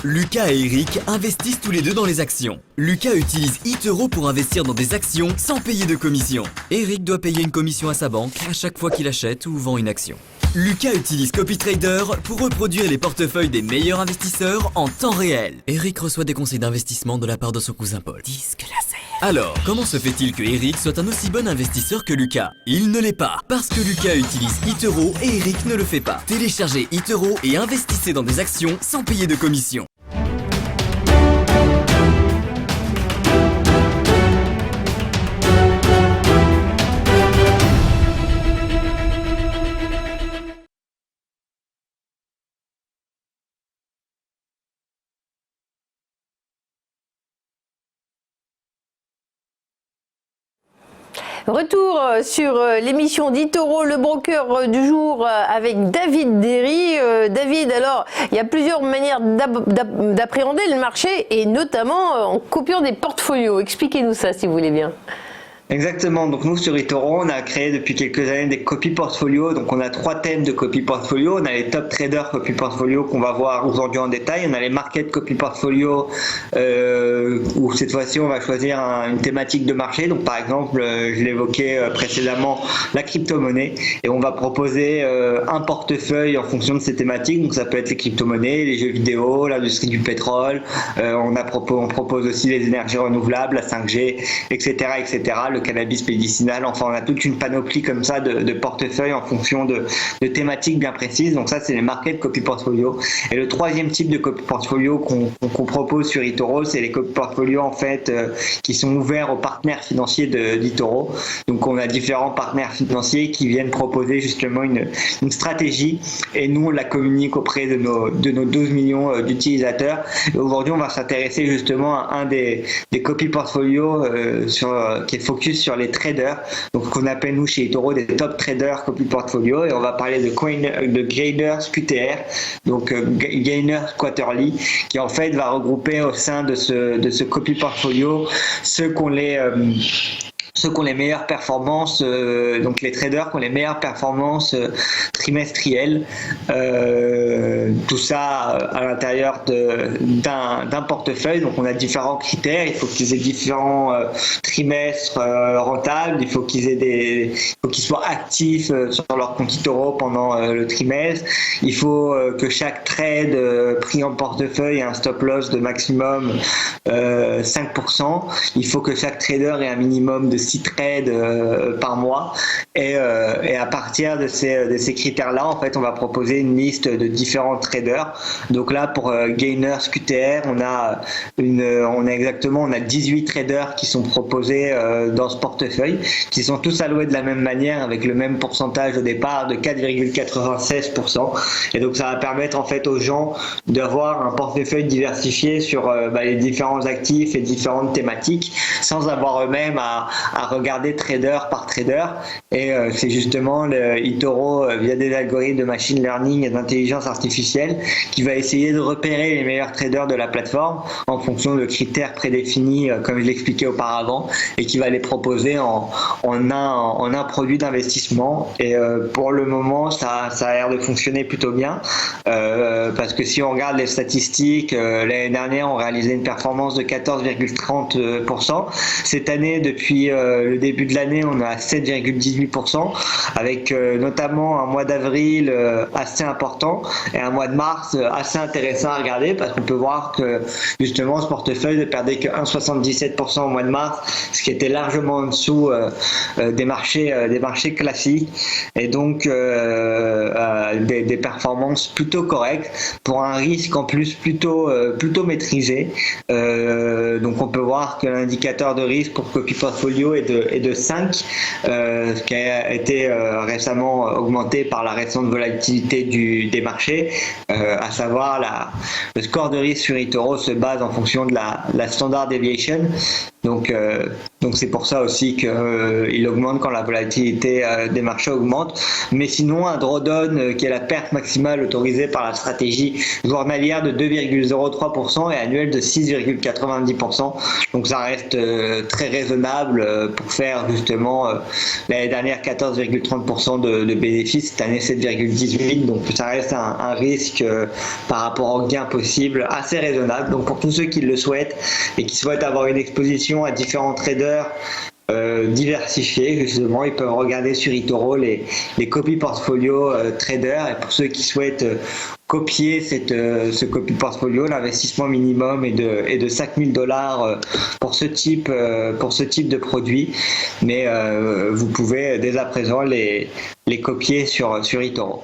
Lucas et Eric investissent tous les deux dans les actions. Lucas utilise eToro pour investir dans des actions sans payer de commission. Eric doit payer une commission à sa banque à chaque fois qu'il achète ou vend une action. Lucas utilise CopyTrader pour reproduire les portefeuilles des meilleurs investisseurs en temps réel. Eric reçoit des conseils d'investissement de la part de son cousin Paul. Disque laser. Alors, comment se fait-il que Eric soit un aussi bon investisseur que Lucas? Il ne l'est pas, parce que Lucas utilise eToro et Eric ne le fait pas. Téléchargez eToro et investissez dans des actions sans payer de commission. Retour sur l'émission d'eToro, le broker du jour avec David Derry. David, alors, il y a plusieurs manières d'appréhender le marché et notamment en copiant des portfolios. Expliquez-nous ça si vous voulez bien. Exactement, donc nous sur eToro, on a créé depuis quelques années des copy portfolio, donc on a 3 thèmes de copy portfolio. On a les top traders copy portfolio qu'on va voir aujourd'hui en détail, on a les market copy portfolio où cette fois-ci on va choisir une thématique de marché, donc par exemple je l'évoquais précédemment, la crypto-monnaie, et on va proposer un portefeuille en fonction de ces thématiques, donc ça peut être les crypto-monnaies, les jeux vidéo, l'industrie du pétrole, on propose aussi les énergies renouvelables, la 5G, etc., le cannabis médicinal, enfin on a toute une panoplie comme ça de portefeuilles en fonction de thématiques bien précises. Donc ça c'est les market copy portfolio. Et le troisième type de copy portfolio qu'on propose sur eToro, c'est les copy portfolio en fait qui sont ouverts aux partenaires financiers d'eToro. Donc on a différents partenaires financiers qui viennent proposer justement une stratégie et nous on la communique auprès de nos 12 millions d'utilisateurs. Aujourd'hui on va s'intéresser justement à un des copy portfolio qui est focus sur les traders, donc qu'on appelle nous chez eToro des top traders copy portfolio, et on va parler de Gainers QTR, donc Gainers Quarterly, qui en fait va regrouper au sein de ce copy portfolio ceux qui ont les meilleures performances, donc les traders qui ont les meilleures performances trimestrielles, tout ça à l'intérieur d'un portefeuille. Donc on a différents critères, il faut qu'ils aient différents trimestres rentables, il faut qu'ils soient actifs sur leur compte eToro pendant le trimestre, il faut que chaque trade pris en portefeuille ait un stop loss de maximum 5%, il faut que chaque trader ait un minimum de 6 trades par mois, et à partir de ces critères-là, en fait, on va proposer une liste de différents traders. Donc là, pour Gainers QTR, on a 18 traders qui sont proposés dans ce portefeuille, qui sont tous alloués de la même manière, avec le même pourcentage au départ de 4,96%. Et donc ça va permettre en fait aux gens d'avoir un portefeuille diversifié sur les différents actifs et différentes thématiques, sans avoir eux-mêmes à regarder trader par trader. Et c'est justement le eToro via des algorithmes de machine learning et d'intelligence artificielle qui va essayer de repérer les meilleurs traders de la plateforme en fonction de critères prédéfinis comme je l'expliquais auparavant, et qui va les proposer en un produit d'investissement. Et pour le moment ça a l'air de fonctionner plutôt bien, parce que si on regarde les statistiques, l'année dernière on réalisait une performance de 14,30%. Cette année, depuis le début de l'année, on est à 7,18%, avec notamment un mois d'avril assez important et un mois de mars assez intéressant à regarder, parce qu'on peut voir que justement ce portefeuille ne perdait que 1,77% au mois de mars, ce qui était largement en dessous des marchés classiques, et donc des performances plutôt correctes pour un risque en plus plutôt maîtrisé. Donc on peut voir que l'indicateur de risque pour copy portfolio est de 5, ce qui a été récemment augmenté par la récente volatilité des marchés, à savoir le score de risque sur eToro se base en fonction de la standard deviation. Donc c'est pour ça aussi qu'il augmente quand la volatilité des marchés augmente. Mais sinon, un drawdown qui est la perte maximale autorisée par la stratégie journalière de 2,03% et annuelle de 6,90%. Donc ça reste très raisonnable pour faire justement l'année dernière 14,30% de bénéfices, cette année 7,18%. Donc ça reste un risque par rapport au gain possible assez raisonnable. Donc pour tous ceux qui le souhaitent et qui souhaitent avoir une exposition à différents traders diversifiés, justement, ils peuvent regarder sur eToro les copies portfolio traders. Et pour ceux qui souhaitent copier ce copy portfolio, l'investissement minimum est de $5 000 pour ce type de produit. Mais vous pouvez dès à présent les copier sur eToro.